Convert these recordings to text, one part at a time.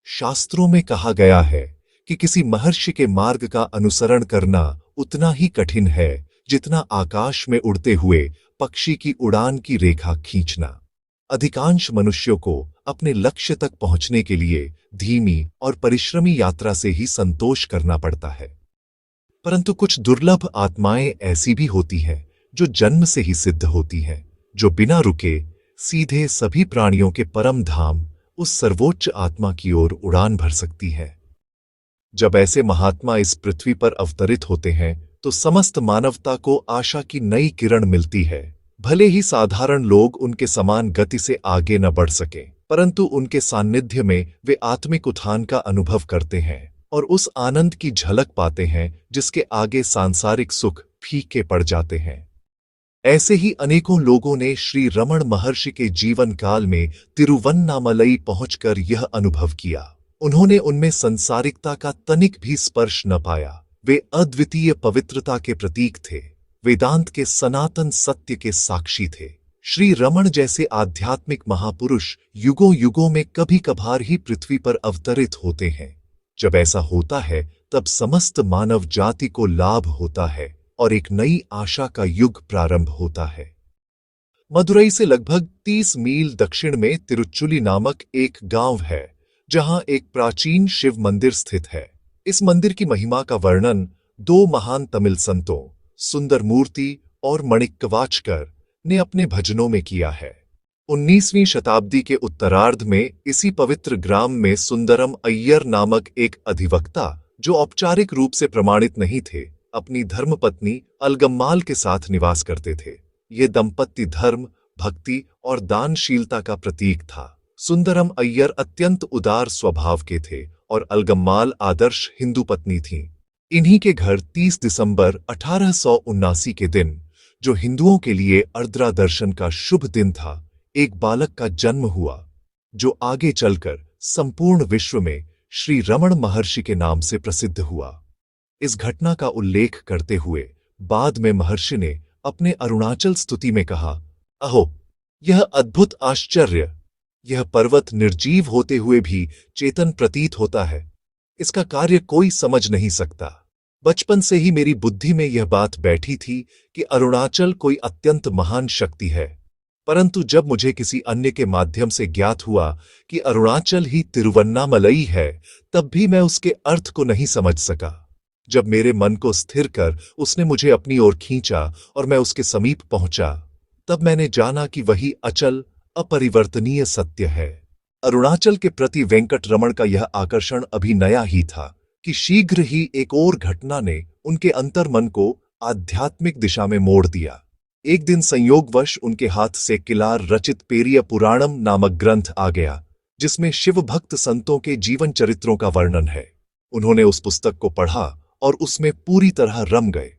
शास्त्रों में कहा गया है कि किसी महर्षि के मार्ग का अनुसरण करना उतना ही कठिन है जितना आकाश में उड़ते हुए पक्षी की उड़ान की रेखा खींचना। अधिकांश मनुष्यों को अपने लक्ष्य तक पहुंचने के लिए धीमी और परिश्रमी यात्रा से ही संतोष करना पड़ता है। परंतु कुछ दुर्लभ आत्माएं ऐसी भी होती हैं जो जन्म से ही सिद्ध होती हैं, जो बिना रुके सीधे सभी प्राणियों के परम धाम, उस सर्वोच्च आत्मा की ओर उड़ान भर सकती है। जब ऐसे महात्मा इस पृथ्वी पर अवतरित होते हैं तो समस्त मानवता को आशा की नई किरण मिलती है। भले ही साधारण लोग उनके समान गति से आगे न बढ़ सकें, परंतु उनके सान्निध्य में वे आत्मिक उत्थान का अनुभव करते हैं और उस आनंद की झलक पाते हैं जिसके आगे सांसारिक सुख फीके पड़ जाते हैं। ऐसे ही अनेकों लोगों ने श्री रमण महर्षि के जीवन काल में तिरुवन्नामलई पहुंचकर यह अनुभव किया। उन्होंने उनमें संसारिकता का तनिक भी स्पर्श न पाया। वे अद्वितीय पवित्रता के प्रतीक थे, वेदांत के सनातन सत्य के साक्षी थे। श्री रमण जैसे आध्यात्मिक महापुरुष युगों युगों में कभी कभार ही पृथ्वी पर अवतरित होते हैं। जब ऐसा होता है तब समस्त मानव जाति को लाभ होता है और एक नई आशा का युग प्रारंभ होता है। मदुरई से लगभग 30 मील दक्षिण में तिरुचुली नामक एक गांव है, जहां एक प्राचीन शिव मंदिर स्थित है। इस मंदिर की महिमा का वर्णन दो महान तमिल संतों सुंदरमूर्ति और माणिक्यवाचकर ने अपने भजनों में किया है। 19वीं शताब्दी के उत्तरार्ध में इसी पवित्र ग्राम में सुंदरम अय्यर नामक एक अधिवक्ता, जो औपचारिक रूप से प्रमाणित नहीं थे, अपनी धर्मपत्नी अलगम्माल के साथ निवास करते थे। ये दंपत्ति धर्म, भक्ति और दानशीलता का प्रतीक था। सुंदरम अय्यर अत्यंत उदार स्वभाव के थे और अलगम्माल आदर्श हिंदू पत्नी थीं। इन्हीं के घर 30 दिसंबर 1879 के दिन, जो हिंदुओं के लिए अर्द्रा दर्शन का शुभ दिन था, एक बालक का जन्म हुआ, जो आगे चलकर संपूर्ण विश्व में श्री रमण महर्षि के नाम से प्रसिद्ध हुआ। इस घटना का उल्लेख करते हुए बाद में महर्षि ने अपने अरुणाचल स्तुति में कहा, अहो, यह अद्भुत आश्चर्य! यह पर्वत निर्जीव होते हुए भी चेतन प्रतीत होता है। इसका कार्य कोई समझ नहीं सकता। बचपन से ही मेरी बुद्धि में यह बात बैठी थी कि अरुणाचल कोई अत्यंत महान शक्ति है, परंतु जब मुझे किसी अन्य के माध्यम से ज्ञात हुआ कि अरुणाचल ही तिरुवन्नामलई है, तब भी मैं उसके अर्थ को नहीं समझ सका। जब मेरे मन को स्थिर कर उसने मुझे अपनी ओर खींचा और मैं उसके समीप पहुंचा, तब मैंने जाना कि वही अचल अपरिवर्तनीय सत्य है। अरुणाचल के प्रति वेंकटरमण का यह आकर्षण अभी नया ही था कि शीघ्र ही एक और घटना ने उनके अंतर्मन को आध्यात्मिक दिशा में मोड़ दिया। एक दिन संयोगवश उनके हाथ से किलार रचित पेरिय पुराणम नामक ग्रंथ आ गया, जिसमें शिव भक्त संतों के जीवन चरित्रों का वर्णन है। उन्होंने उस पुस्तक को पढ़ा और उसमें पूरी तरह रम गए।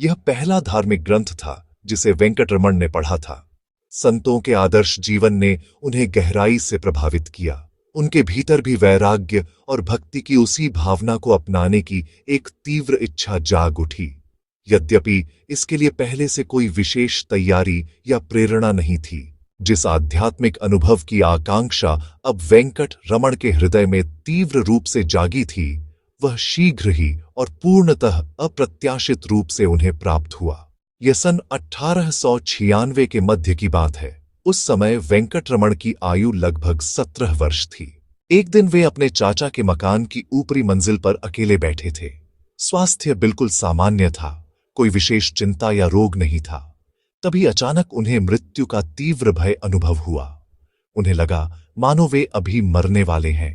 यह पहला धार्मिक ग्रंथ था जिसे वेंकटरमण ने पढ़ा था। संतों के आदर्श जीवन ने उन्हें गहराई से प्रभावित किया। उनके भीतर भी वैराग्य और भक्ति की उसी भावना को अपनाने की एक तीव्र इच्छा जाग उठी। यद्यपि इसके लिए पहले से कोई विशेष तैयारी या प्रेरणा नहीं थी। जिस आध्यात्मिक अनुभव की आकांक्षा अब वेंकट रमण के हृदय में तीव्र रूप से जागी थी, वह शीघ्र ही और पूर्णतः अप्रत्याशित रूप से उन्हें प्राप्त हुआ। यह सन 1896 के मध्य की बात है। उस समय वेंकटरमण की आयु लगभग 17 वर्ष थी। एक दिन वे अपने चाचा के मकान की ऊपरी मंजिल पर अकेले बैठे थे। स्वास्थ्य बिल्कुल सामान्य था, कोई विशेष चिंता या रोग नहीं था। तभी अचानक उन्हें मृत्यु का तीव्र भय अनुभव हुआ। उन्हें लगा मानो वे अभी मरने वाले हैं।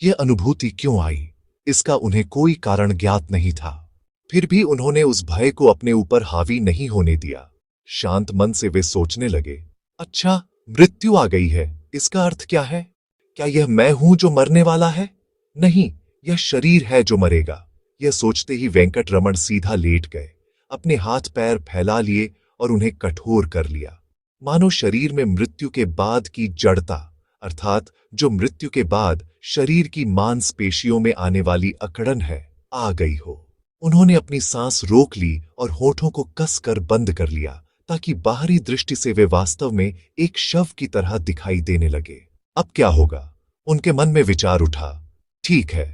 यह अनुभूति क्यों आई, इसका उन्हें कोई कारण ज्ञात नहीं था। फिर भी उन्होंने उस भय को अपने ऊपर हावी नहीं होने दिया। शांत मन से वे सोचने लगे, अच्छा, मृत्यु आ गई है, इसका अर्थ क्या है? क्या यह मैं हूं जो मरने वाला है? नहीं, यह शरीर है जो मरेगा। यह सोचते ही वेंकटरमण सीधा लेट गए, अपने हाथ पैर फैला लिए और उन्हें कठोर कर लिया, मानो शरीर में मृत्यु के बाद की जड़ता, अर्थात जो मृत्यु के बाद शरीर की मांसपेशियों में आने वाली अकड़न है, आ गई हो। उन्होंने अपनी सांस रोक ली और होठों को कसकर बंद कर लिया, ताकि बाहरी दृष्टि से वे वास्तव में एक शव की तरह दिखाई देने लगे। अब क्या होगा? उनके मन में विचार उठा। ठीक है,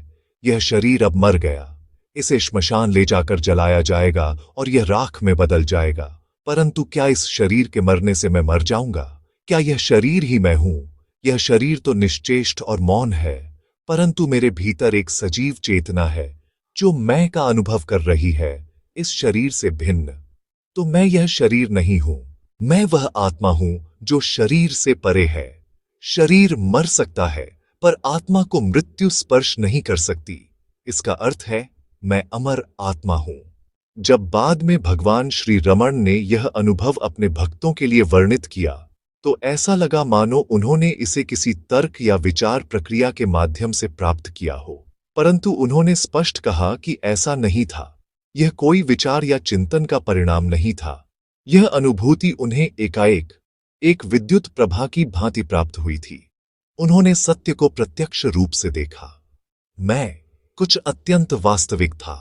यह शरीर अब मर गया, इसे श्मशान ले जाकर जलाया जाएगा और यह राख में बदल जाएगा। परंतु क्या इस शरीर के मरने से मैं मर जाऊंगा? क्या यह शरीर ही मैं हूं? यह शरीर तो निश्चेष्ट और मौन है, परंतु मेरे भीतर एक सजीव चेतना है जो मैं का अनुभव कर रही है, इस शरीर से भिन्न। तो मैं यह शरीर नहीं हूं, मैं वह आत्मा हूं जो शरीर से परे है। शरीर मर सकता है, पर आत्मा को मृत्यु स्पर्श नहीं कर सकती। इसका अर्थ है मैं अमर आत्मा हूं। जब बाद में भगवान श्री रमण ने यह अनुभव अपने भक्तों के लिए वर्णित किया, तो ऐसा लगा मानो उन्होंने इसे किसी तर्क या विचार प्रक्रिया के माध्यम से प्राप्त किया हो। परंतु उन्होंने स्पष्ट कहा कि ऐसा नहीं था। यह कोई विचार या चिंतन का परिणाम नहीं था। यह अनुभूति उन्हें एकाएक एक विद्युत प्रभा की भांति प्राप्त हुई थी। उन्होंने सत्य को प्रत्यक्ष रूप से देखा। मैं कुछ अत्यंत वास्तविक था,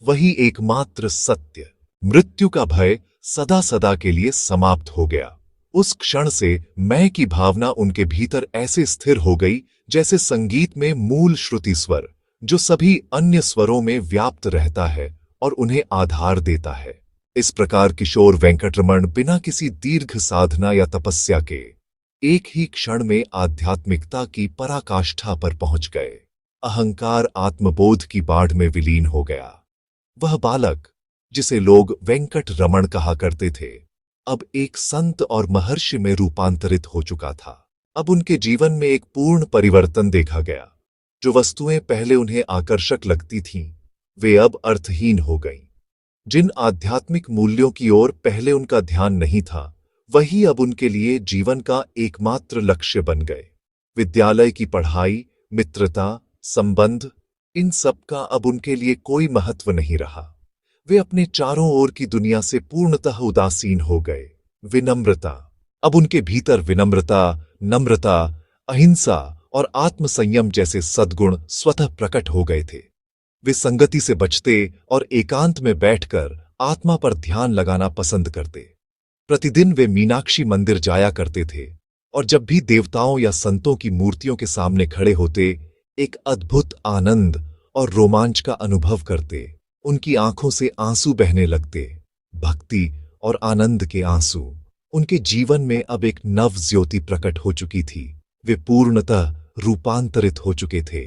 वही एकमात्र सत्य। मृत्यु का भय सदा सदा के लिए समाप्त हो गया। उस क्षण से मैं की भावना उनके भीतर ऐसे स्थिर हो गई जैसे संगीत में मूल श्रुति स्वर, जो सभी अन्य स्वरों में व्याप्त रहता है और उन्हें आधार देता है। इस प्रकार किशोर वेंकटरमण बिना किसी दीर्घ साधना या तपस्या के एक ही क्षण में आध्यात्मिकता की पराकाष्ठा पर पहुंच गए। अहंकार आत्मबोध की बाढ़ में विलीन हो गया। वह बालक, जिसे लोग वेंकट रमण कहा करते थे, अब एक संत और महर्षि में रूपांतरित हो चुका था। अब उनके जीवन में एक पूर्ण परिवर्तन देखा गया। जो वस्तुएं पहले उन्हें आकर्षक लगती थीं, वे अब अर्थहीन हो गईं। जिन आध्यात्मिक मूल्यों की ओर पहले उनका ध्यान नहीं था, वही अब उनके लिए जीवन का एकमात्र लक्ष्य बन गए। विद्यालय की पढ़ाई, मित्रता, संबंध, इन सब का अब उनके लिए कोई महत्व नहीं रहा। वे अपने चारों ओर की दुनिया से पूर्णतः उदासीन हो गए। विनम्रता, अब उनके भीतर विनम्रता, नम्रता, अहिंसा और आत्मसंयम जैसे सद्गुण स्वतः प्रकट हो गए थे। वे संगति से बचते और एकांत में बैठकर आत्मा पर ध्यान लगाना पसंद करते। प्रतिदिन वे मीनाक्षी मंदिर जाया करते थे और जब भी देवताओं या संतों की मूर्तियों के सामने खड़े होते, एक अद्भुत आनंद और रोमांच का अनुभव करते। उनकी आंखों से आंसू बहने लगते। भक्ति और आनंद के आंसू। उनके जीवन में अब एक नव ज्योति प्रकट हो चुकी थी। वे पूर्णतः रूपांतरित हो चुके थे।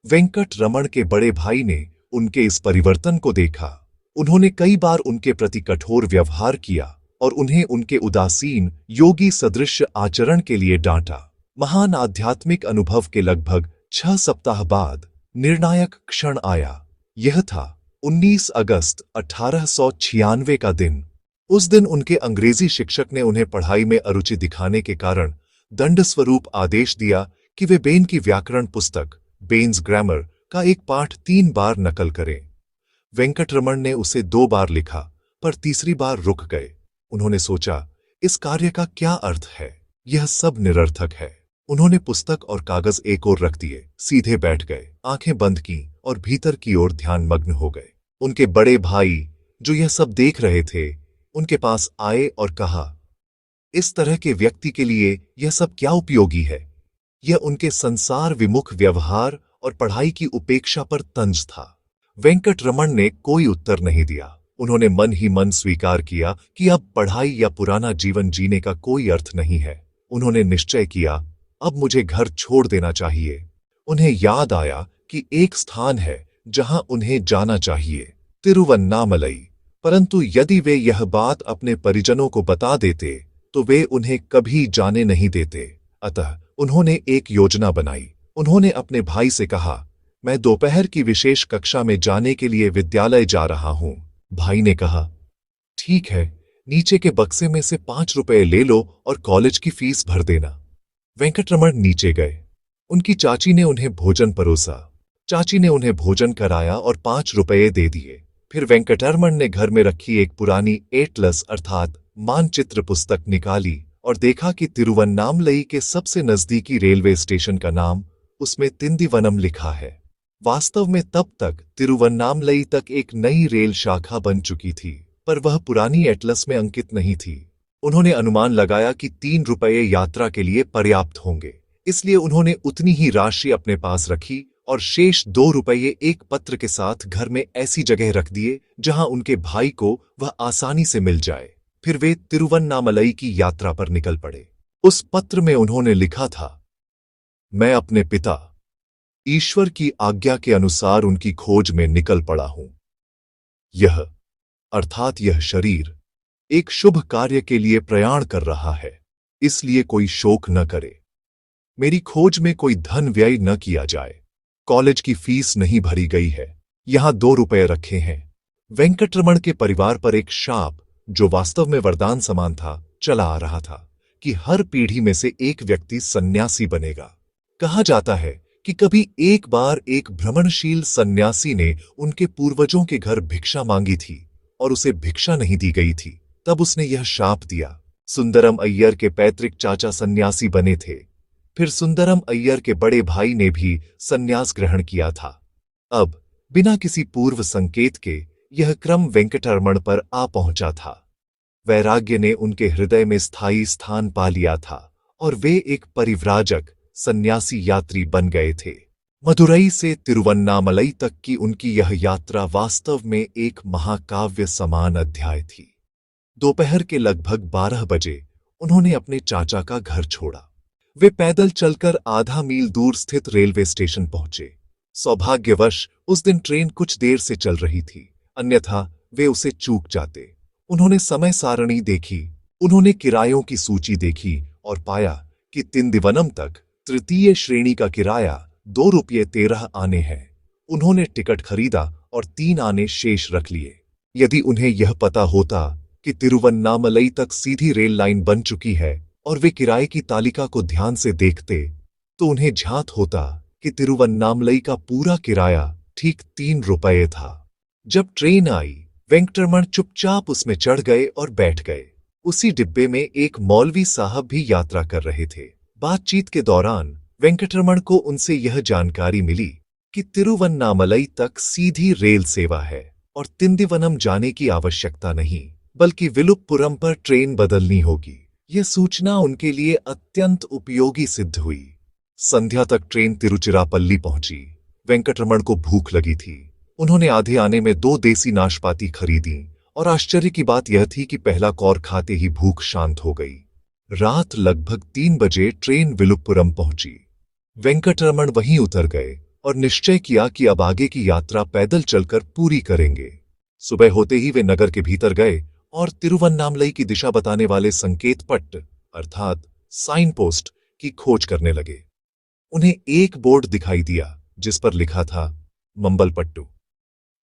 वेंकट रमण के बड़े भाई ने उनके इस परिवर्तन को देखा। उन्होंने कई बार उनके प्रति कठोर व्यवहार किया और उन्हें उनके उदासीन योगी सदृश आचरण के लिए डांटा। महान आध्यात्मिक अनुभव के लगभग 6 सप्ताह बाद निर्णायक क्षण आया। यह था 19 अगस्त 1896 का दिन। उस दिन उनके अंग्रेजी शिक्षक ने उन्हें पढ़ाई में अरुचि दिखाने के कारण दंड स्वरूप आदेश दिया कि वे बेन की व्याकरण पुस्तक बेन्स ग्रामर का एक पाठ 3 बार नकल करें। वेंकटरमण ने उसे 2 बार लिखा, पर तीसरी बार रुक गए। उन्होंने सोचा, इस कार्य का क्या अर्थ है? यह सब निरर्थक है। उन्होंने पुस्तक और कागज एक ओर रख दिए, सीधे बैठ गए, आंखें बंद की और भीतर की ओर ध्यान मग्न हो गए। उनके बड़े भाई, जो यह सब देख रहे थे, उनके पास आए और कहा, इस तरह के व्यक्ति के लिए यह सब क्या उपयोगी है? यह उनके संसार विमुख व्यवहार और पढ़ाई की उपेक्षा पर तंज था। वेंकटरमण ने कोई उत्तर नहीं दिया। उन्होंने मन ही मन स्वीकार किया कि अब पढ़ाई या पुराना जीवन जीने का कोई अर्थ नहीं है। उन्होंने निश्चय किया, अब मुझे घर छोड़ देना चाहिए। उन्हें याद आया कि एक स्थान है जहां उन्हें जाना चाहिए, तिरुवन्नामलई। परंतु यदि वे यह बात अपने परिजनों को बता देते तो वे उन्हें कभी जाने नहीं देते। अतः उन्होंने एक योजना बनाई। उन्होंने अपने भाई से कहा, मैं दोपहर की विशेष कक्षा में जाने के लिए विद्यालय जा रहा हूं। भाई ने कहा, ठीक है, नीचे के बक्से में से 5 रुपए ले लो और कॉलेज की फीस भर देना। वेंकटरमण नीचे गए। उनकी चाची ने उन्हें भोजन परोसा। चाची ने उन्हें भोजन कराया और 5 रुपए दे दिए। फिर वेंकटरमण ने घर में रखी एक पुरानी एटलस अर्थात मानचित्र पुस्तक निकाली और देखा कि तिरुवन्नामलई के सबसे नजदीकी रेलवे स्टेशन का नाम उसमें तिंदीवनम लिखा है। वास्तव में तब तक तिरुवन्नामलई तक एक नई रेल शाखा बन चुकी थी, पर वह पुरानी एटलस में अंकित नहीं थी। उन्होंने अनुमान लगाया कि 3 रुपये यात्रा के लिए पर्याप्त होंगे, इसलिए उन्होंने उतनी ही राशि अपने पास रखी और शेष 2 रुपये एक पत्र के साथ घर में ऐसी जगह रख दिए जहां उनके भाई को वह आसानी से मिल जाए। फिर वे तिरुवन्नामलई की यात्रा पर निकल पड़े। उस पत्र में उन्होंने लिखा था, मैं अपने पिता ईश्वर की आज्ञा के अनुसार उनकी खोज में निकल पड़ा हूं। यह अर्थात यह शरीर एक शुभ कार्य के लिए प्रयाण कर रहा है, इसलिए कोई शोक न करे। मेरी खोज में कोई धन व्यय न किया जाए। कॉलेज की फीस नहीं भरी गई है, यहां 2 रुपये रखे हैं। वेंकटरमण के परिवार पर एक शाप, जो वास्तव में वरदान समान था, चला आ रहा था कि हर पीढ़ी में से एक व्यक्ति सन्यासी बनेगा। कहा जाता है कि कभी एक बार एक भ्रमणशील सन्यासी ने उनके पूर्वजों के घर भिक्षा मांगी थी और उसे भिक्षा नहीं दी गई थी। तब उसने यह शाप दिया। सुंदरम अय्यर के पैतृक चाचा सन्यासी बने थे। फिर सुंदरम अय्यर के बड़े भाई ने भी सन्यास ग्रहण किया था। अब बिना किसी पूर्व संकेत के यह क्रम वेंकटरमण पर आ पहुंचा था। वैराग्य ने उनके हृदय में स्थायी स्थान पा लिया था और वे एक परिव्राजक सन्यासी यात्री बन गए थे। मदुरई से तिरुवन्नामलई तक की उनकी यह यात्रा वास्तव में एक महाकाव्य समान अध्याय थी। दोपहर के लगभग 12 बजे उन्होंने अपने चाचा का घर छोड़ा। वे पैदल चलकर आधा मील दूर स्थित रेलवे स्टेशन पहुंचे। सौभाग्यवश उस दिन ट्रेन कुछ देर से चल रही थी, अन्यथा वे उसे चूक जाते। उन्होंने समय सारणी देखी, उन्होंने किरायों की सूची देखी और पाया कि तिंदिवनम तक तृतीय श्रेणी का किराया 2 रुपये 13 आने हैं। उन्होंने टिकट खरीदा और 3 आने शेष रख लिए। यदि उन्हें यह पता होता कि तिरुवन्नामलई तक सीधी रेल लाइन बन चुकी है और वे किराए की तालिका को ध्यान से देखते, तो उन्हें झांत होता कि तिरुवन्नामलई का पूरा किराया ठीक 3 रुपये था। जब ट्रेन आई, वेंकटरमण चुपचाप उसमें चढ़ गए और बैठ गए। उसी डिब्बे में एक मौलवी साहब भी यात्रा कर रहे थे। बातचीत के दौरान वेंकटरमण को उनसे यह जानकारी मिली कि तिरुवन्नामलई तक सीधी रेल सेवा है और तिंदिवनम जाने की आवश्यकता नहीं, बल्कि विलुप्पुरम पर ट्रेन बदलनी होगी। यह सूचना उनके लिए अत्यंत उपयोगी सिद्ध हुई। संध्या तक ट्रेन तिरुचिरापल्ली पहुंची। वेंकटरमण को भूख लगी थी। उन्होंने आधे आने में 2 देसी नाशपाती खरीदी और आश्चर्य की बात यह थी कि पहला कौर खाते ही भूख शांत हो गई। रात लगभग 3 बजे ट्रेन विलुप्पुरम पहुंची। वेंकटरमण वहीं उतर गए और निश्चय किया कि अब आगे की यात्रा पैदल चलकर पूरी करेंगे। सुबह होते ही वे नगर के भीतर गए और तिरुवन्नामलई की दिशा बताने वाले संकेत पट्ट अर्थात साइन पोस्ट की खोज करने लगे। उन्हें एक बोर्ड दिखाई दिया जिस पर लिखा था मंबलपट्टू,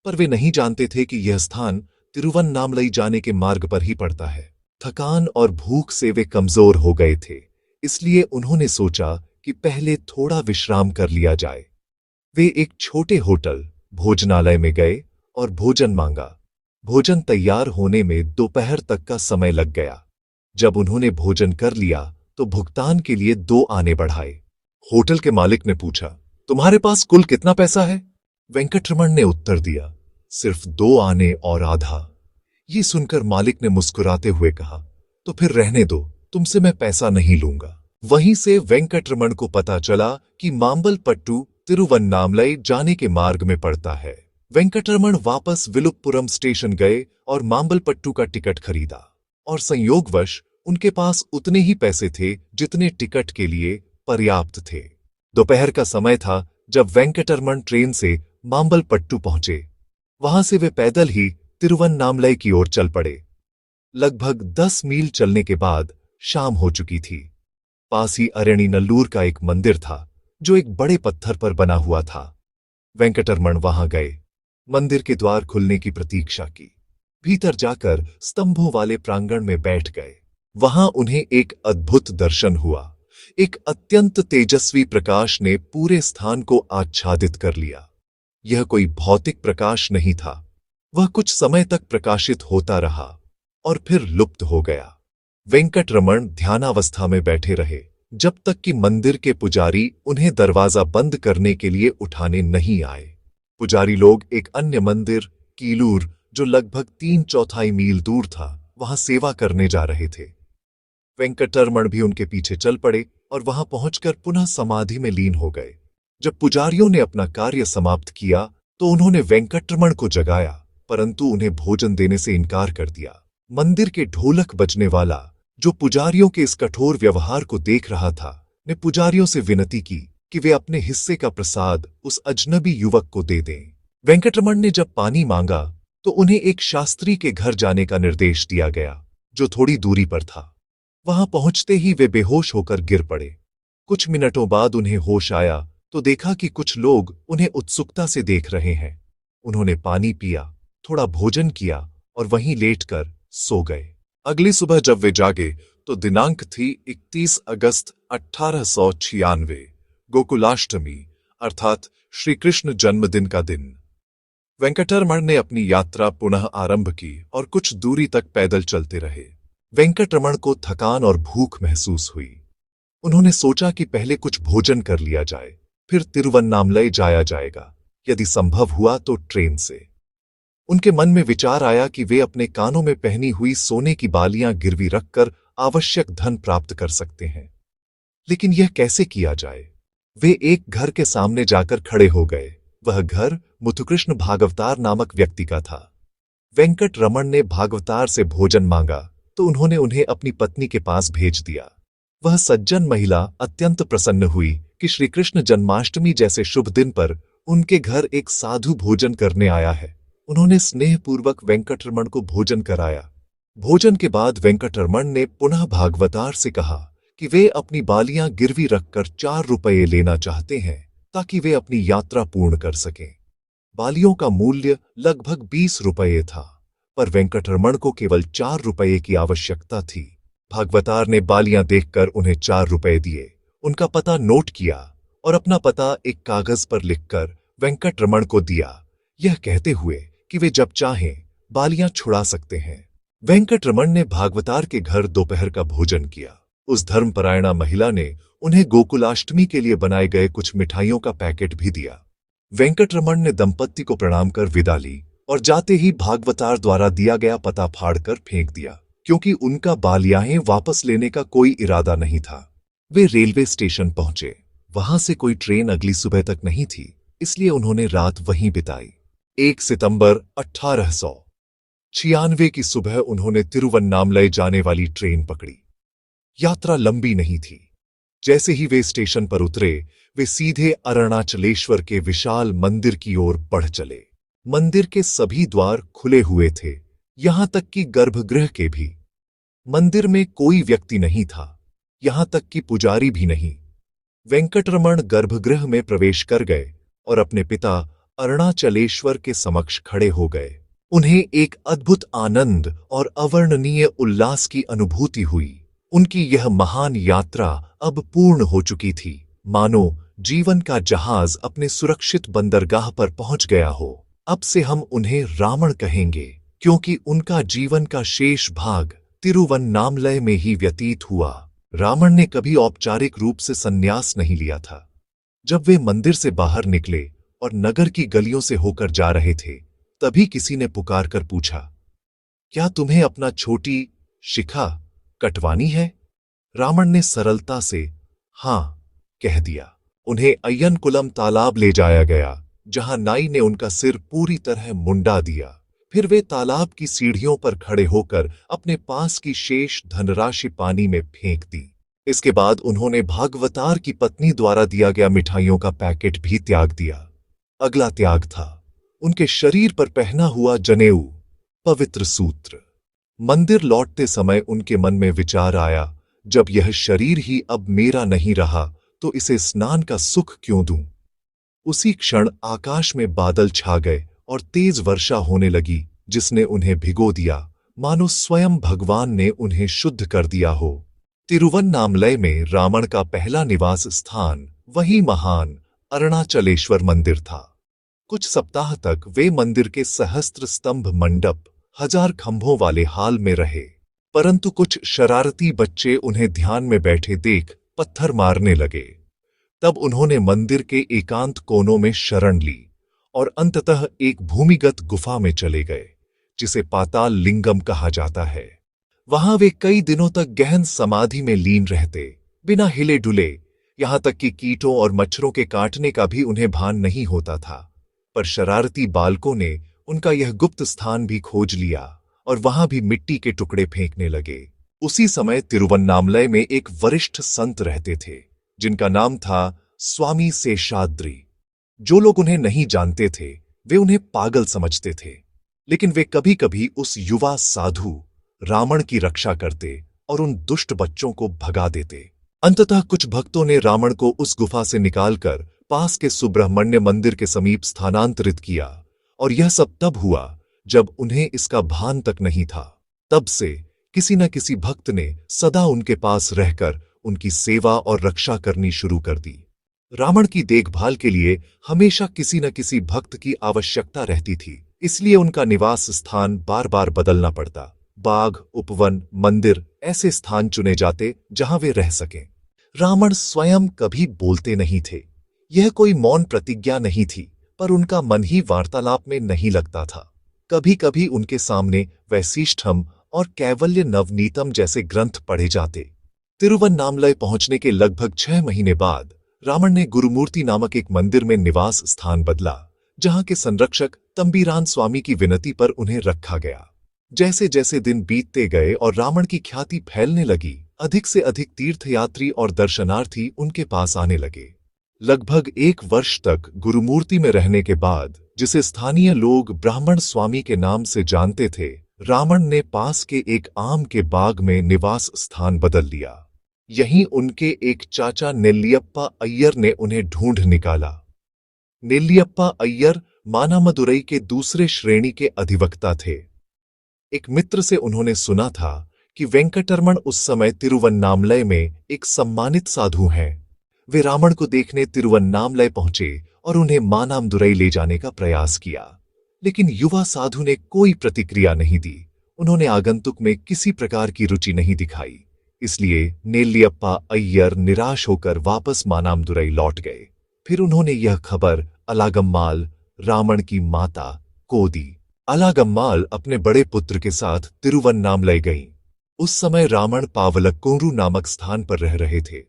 पर वे नहीं जानते थे कि यह स्थान तिरुवन्नामलई जाने के मार्ग पर ही पड़ता है। थकान और भूख से वे कमजोर हो गए थे, इसलिए उन्होंने सोचा कि पहले थोड़ा विश्राम कर लिया जाए। वे एक छोटे होटल भोजनालय में गए और भोजन मांगा। भोजन तैयार होने में दोपहर तक का समय लग गया। जब उन्होंने भोजन कर लिया तो भुगतान के लिए 2 आने बढ़ाए। होटल के मालिक ने पूछा, तुम्हारे पास कुल कितना पैसा है? वेंकटरमण ने उत्तर दिया, सिर्फ 2 आने और आधा। ये सुनकर मालिक ने मुस्कुराते हुए कहा, तो फिर रहने दो, तुमसे मैं पैसा नहीं लूंगा। वहीं से वेंकटरमण को पता चला कि मांबलपट्टू तिरुवन्नामलई जाने के मार्ग में पड़ता है। वेंकटरमण वापस विलुप्पुरम स्टेशन गए और मांबलपट्टू का टिकट खरीदा और संयोगवश उनके पास उतने ही पैसे थे जितने टिकट के लिए पर्याप्त थे। दोपहर का समय था जब वेंकटरमण ट्रेन से मांबलपट्टू पहुंचे। वहां से वे पैदल ही तिरुवन्नामलई की ओर चल पड़े। लगभग 10 मील चलने के बाद शाम हो चुकी थी। पास ही अरेणीनल्लूर का एक मंदिर था जो एक बड़े पत्थर पर बना हुआ था। वेंकटरमण वहां गए, मंदिर के द्वार खुलने की प्रतीक्षा की। भीतर जाकर स्तंभों वाले प्रांगण में बैठ गए। वहां उन्हें एक अद्भुत दर्शन हुआ। एक अत्यंत तेजस्वी प्रकाश ने पूरे स्थान को आच्छादित कर लिया। यह कोई भौतिक प्रकाश नहीं था। वह कुछ समय तक प्रकाशित होता रहा और फिर लुप्त हो गया। वेंकटरमण ध्यानावस्था में बैठे रहे जब तक कि मंदिर के पुजारी उन्हें दरवाजा बंद करने के लिए उठाने नहीं आए। पुजारी लोग एक अन्य मंदिर कीलूर, जो लगभग 3/4 मील दूर था, वहां सेवा करने जा रहे थे। वेंकटरमण भी उनके पीछे चल पड़े और वहां पहुंचकर पुनः समाधि में लीन हो गए। जब पुजारियों ने अपना कार्य समाप्त किया तो उन्होंने वेंकटरमण को जगाया, परंतु उन्हें भोजन देने से इनकार कर दिया। मंदिर के ढोलक बजने वाला, जो पुजारियों के इस कठोर व्यवहार को देख रहा था, ने पुजारियों से विनती की कि वे अपने हिस्से का प्रसाद उस अजनबी युवक को दे दें। वेंकटरमण ने जब पानी मांगा तो उन्हें एक शास्त्री के घर जाने का निर्देश दिया गया, जो थोड़ी दूरी पर था। वहां पहुंचते ही वे बेहोश होकर गिर पड़े। कुछ मिनटों बाद उन्हें होश आया तो देखा कि कुछ लोग उन्हें उत्सुकता से देख रहे हैं। उन्होंने पानी पिया, थोड़ा भोजन किया और वहीं लेटकर सो गए। अगली सुबह जब वे जागे तो दिनांक थी 31 अगस्त 1896, गोकुलाष्टमी अर्थात श्री कृष्ण जन्मदिन का दिन। वेंकटरमण ने अपनी यात्रा पुनः आरंभ की और कुछ दूरी तक पैदल चलते रहे। वेंकटरमण को थकान और भूख महसूस हुई। उन्होंने सोचा कि पहले कुछ भोजन कर लिया जाए, फिर तिरुवन्नामलई जाया जाएगा, यदि संभव हुआ तो ट्रेन से। उनके मन में विचार आया कि वे अपने कानों में पहनी हुई सोने की बालियां गिरवी रखकर आवश्यक धन प्राप्त कर सकते हैं, लेकिन यह कैसे किया जाए? वे एक घर के सामने जाकर खड़े हो गए। वह घर मुथुकृष्ण भागवतार नामक व्यक्ति का था। वेंकटरमण ने भागवतार से भोजन मांगा तो उन्होंने उन्हें अपनी पत्नी के पास भेज दिया। वह सज्जन महिला अत्यंत प्रसन्न हुई कि श्री कृष्ण जन्माष्टमी जैसे शुभ दिन पर उनके घर एक साधु भोजन करने आया है। उन्होंने स्नेहपूर्वक वेंकटरमण को भोजन कराया। भोजन के बाद वेंकटरमण ने पुनः भागवतार से कहा कि वे अपनी बालियां गिरवी रखकर 4 रुपये लेना चाहते हैं ताकि वे अपनी यात्रा पूर्ण कर सकें। बालियों का मूल्य लगभग 20 रुपये था, पर वेंकटरमण को केवल 4 रुपये की आवश्यकता थी। भागवतार ने बालियां देखकर उन्हें 4 रुपये दिए, उनका पता नोट किया और अपना पता एक कागज पर लिखकर वेंकटरमण को दिया, यह कहते हुए कि वे जब चाहें बालियां छुड़ा सकते हैं। वेंकटरमण ने भागवतार के घर दोपहर का भोजन किया। उस धर्मपरायणा महिला ने उन्हें गोकुलाष्टमी के लिए बनाए गए कुछ मिठाइयों का पैकेट भी दिया। वेंकटरमण ने दंपत्ति को प्रणाम कर विदा ली और जाते ही भागवतार द्वारा दिया गया पता फाड़कर फेंक दिया, क्योंकि उनका बालियाएं वापस लेने का कोई इरादा नहीं था। वे रेलवे स्टेशन पहुंचे। वहां से कोई ट्रेन अगली सुबह तक नहीं थी, इसलिए उन्होंने रात वहीं बिताई। 1 सितंबर 1896 की सुबह उन्होंने तिरुवन्नामलई जाने वाली ट्रेन पकड़ी। यात्रा लंबी नहीं थी। जैसे ही वे स्टेशन पर उतरे, वे सीधे अरुणाचलेश्वर के विशाल मंदिर की ओर बढ़ चले। मंदिर के सभी द्वार खुले हुए थे, यहां तक कि गर्भगृह के भी। मंदिर में कोई व्यक्ति नहीं था, यहां तक कि पुजारी भी नहीं। वेंकटरमण गर्भगृह में प्रवेश कर गए और अपने पिता अरुणाचलेश्वर के समक्ष खड़े हो गए। उन्हें एक अद्भुत आनंद और अवर्णनीय उल्लास की अनुभूति हुई। उनकी यह महान यात्रा अब पूर्ण हो चुकी थी, मानो जीवन का जहाज अपने सुरक्षित बंदरगाह पर पहुंच गया हो। अब से हम उन्हें रावण कहेंगे, क्योंकि उनका जीवन का शेष भाग तिरुवन्नामलई में ही व्यतीत हुआ। रावण ने कभी औपचारिक रूप से संन्यास नहीं लिया था। जब वे मंदिर से बाहर निकले और नगर की गलियों से होकर जा रहे थे, तभी किसी ने पुकारकर पूछा, क्या तुम्हें अपना छोटी शिखा कटवानी है? रावण ने सरलता से हां कह दिया। उन्हें अय्यनकुलम तालाब ले जाया गया, जहां नाई ने उनका सिर पूरी तरह मुंडा दिया। फिर वे तालाब की सीढ़ियों पर खड़े होकर अपने पास की शेष धनराशि पानी में फेंक दी। इसके बाद उन्होंने भागवतार की पत्नी द्वारा दिया गया मिठाइयों का पैकेट भी त्याग दिया। अगला त्याग था उनके शरीर पर पहना हुआ जनेऊ, पवित्र सूत्र। मंदिर लौटते समय उनके मन में विचार आया, जब यह शरीर ही अब मेरा नहीं रहा तो इसे स्नान का सुख क्यों दूं? उसी क्षण आकाश में बादल छा गए और तेज वर्षा होने लगी, जिसने उन्हें भिगो दिया, मानो स्वयं भगवान ने उन्हें शुद्ध कर दिया हो। तिरुवन्नामलई में रावण का पहला निवास स्थान वही महान अरुणाचलेश्वर मंदिर था। कुछ सप्ताह तक वे मंदिर के सहस्त्र स्तंभ मंडप, 1000 खंभों वाले हाल में रहे, परंतु कुछ शरारती बच्चे उन्हें ध्यान में बैठे देख पत्थर मारने लगे। तब उन्होंने मंदिर के एकांत कोनों में शरण ली और अंततः एक भूमिगत गुफा में चले गए, जिसे पाताल लिंगम कहा जाता है। वहां वे कई दिनों तक गहन समाधि में लीन रहते, बिना हिले डुले, यहां तक कि कीटों और मच्छरों के काटने का भी उन्हें भान नहीं होता था। पर शरारती बालकों ने उनका यह गुप्त स्थान भी खोज लिया और वहां भी मिट्टी के टुकड़े फेंकने लगे। उसी समय तिरुवन्नामलई में एक वरिष्ठ संत रहते थे, जिनका नाम था स्वामी शेषाद्री। जो लोग उन्हें नहीं जानते थे वे उन्हें पागल समझते थे, लेकिन वे कभी कभी उस युवा साधु रावण की रक्षा करते और उन दुष्ट बच्चों को भगा देते। अंततः कुछ भक्तों ने रावण को उस गुफा से निकालकर पास के सुब्रह्मण्य मंदिर के समीप स्थानांतरित किया, और यह सब तब हुआ जब उन्हें इसका भान तक नहीं था। तब से किसी न किसी भक्त ने सदा उनके पास रहकर उनकी सेवा और रक्षा करनी शुरू कर दी। रावण की देखभाल के लिए हमेशा किसी न किसी भक्त की आवश्यकता रहती थी, इसलिए उनका निवास स्थान बार बार बदलना पड़ता। बाग, उपवन, मंदिर ऐसे स्थान चुने जाते जहां वे रह सकें। रावण स्वयं कभी बोलते नहीं थे, यह कोई मौन प्रतिज्ञा नहीं थी, पर उनका मन ही वार्तालाप में नहीं लगता था। कभी कभी उनके सामने वैशिष्ठम और कैवल्य नवनीतम जैसे ग्रंथ पढ़े जाते। तिरुवन्नामलई पहुंचने के लगभग 6 महीने बाद रावण ने गुरुमूर्ति नामक एक मंदिर में निवास स्थान बदला, जहां के संरक्षक तंबीरान स्वामी की विनती पर उन्हें रखा गया। जैसे जैसे दिन बीतते गए और रावण की ख्याति फैलने लगी, अधिक से अधिक तीर्थयात्री और दर्शनार्थी उनके पास आने लगे। लगभग 1 वर्ष तक गुरुमूर्ति में रहने के बाद, जिसे स्थानीय लोग ब्राह्मण स्वामी के नाम से जानते थे, रावण ने पास के एक आम के बाग में निवास स्थान बदल लिया। यहीं उनके एक चाचा नेल्लियप्पा अय्यर ने उन्हें ढूंढ निकाला। नेल्लियप्पा अय्यर मानामदुरई के दूसरे श्रेणी के अधिवक्ता थे। एक मित्र से उन्होंने सुना था कि वेंकटरमण उस समय तिरुवन्नामलई में एक सम्मानित साधु हैं। वे रावण को देखने तिरुवन्नामलई पहुंचे और उन्हें मानामदुरई ले जाने का प्रयास किया, लेकिन युवा साधु ने कोई प्रतिक्रिया नहीं दी। उन्होंने आगंतुक में किसी प्रकार की रुचि नहीं दिखाई, इसलिए नेल्लियप्पा अय्यर निराश होकर वापस मानामदुरई लौट गए। फिर उन्होंने यह खबर अलागम्माल, रावण की माता, को दी। अलागम्माल अपने बड़े पुत्र के साथ तिरुवन्नामलई गईं। उस समय रावण पावलक्कोंरू नामक स्थान पर रह रहे थे,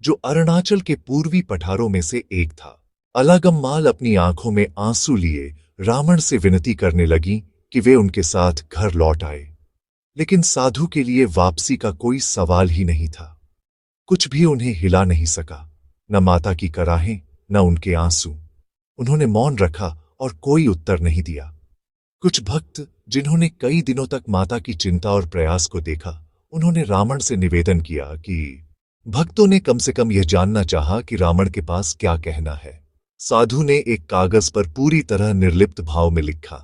जो अरुणाचल के पूर्वी पठारों में से एक था। अलागम्माल अपनी आंखों में आंसू लिए रावण से विनती करने लगी कि वे उनके साथ घर लौट आए, लेकिन साधु के लिए वापसी का कोई सवाल ही नहीं था। कुछ भी उन्हें हिला नहीं सका, न माता की कराहें, न उनके आंसू। उन्होंने मौन रखा और कोई उत्तर नहीं दिया। कुछ भक्त, जिन्होंने कई दिनों तक माता की चिंता और प्रयास को देखा, उन्होंने रावण से निवेदन किया कि भक्तों ने कम से कम यह जानना चाहा कि रावण के पास क्या कहना है। साधु ने एक कागज पर पूरी तरह निर्लिप्त भाव में लिखा,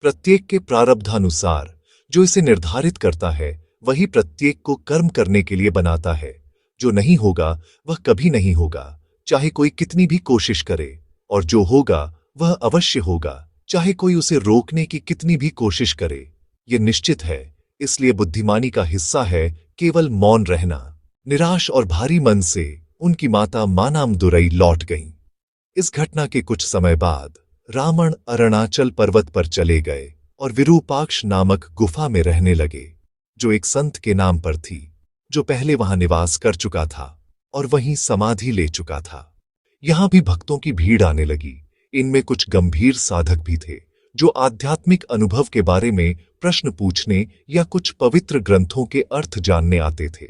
प्रत्येक के प्रारब्धानुसार जो इसे निर्धारित करता है वही प्रत्येक को कर्म करने के लिए बनाता है। जो नहीं होगा वह कभी नहीं होगा, चाहे कोई कितनी भी कोशिश करे, और जो होगा वह अवश्य होगा, चाहे कोई उसे रोकने की कितनी भी कोशिश करे। यह निश्चित है, इसलिए बुद्धिमानी का हिस्सा है केवल मौन रहना। निराश और भारी मन से उनकी माता मानामदुरई लौट गईं। इस घटना के कुछ समय बाद रावण अरुणाचल पर्वत पर चले गए और विरूपाक्ष नामक गुफा में रहने लगे, जो एक संत के नाम पर थी, जो पहले वहां निवास कर चुका था और वहीं समाधि ले चुका था। यहां भी भक्तों की भीड़ आने लगी। इनमें कुछ गंभीर साधक भी थे, जो आध्यात्मिक अनुभव के बारे में प्रश्न पूछने या कुछ पवित्र ग्रंथों के अर्थ जानने आते थे।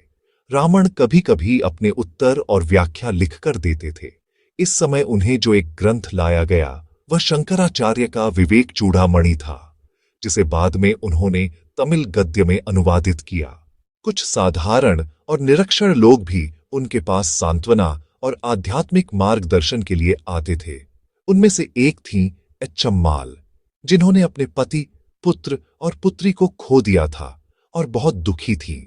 रावण कभी कभी अपने उत्तर और व्याख्या लिखकर देते थे। इस समय उन्हें जो एक ग्रंथ लाया गया वह शंकराचार्य का विवेक चूड़ामणि था, जिसे बाद में उन्होंने तमिल गद्य में अनुवादित किया। कुछ साधारण और निरक्षर लोग भी उनके पास सांत्वना और आध्यात्मिक मार्गदर्शन के लिए आते थे। उनमें से एक थी एच्चम्माल, जिन्होंने अपने पति, पुत्र और पुत्री को खो दिया था और बहुत दुखी थीं।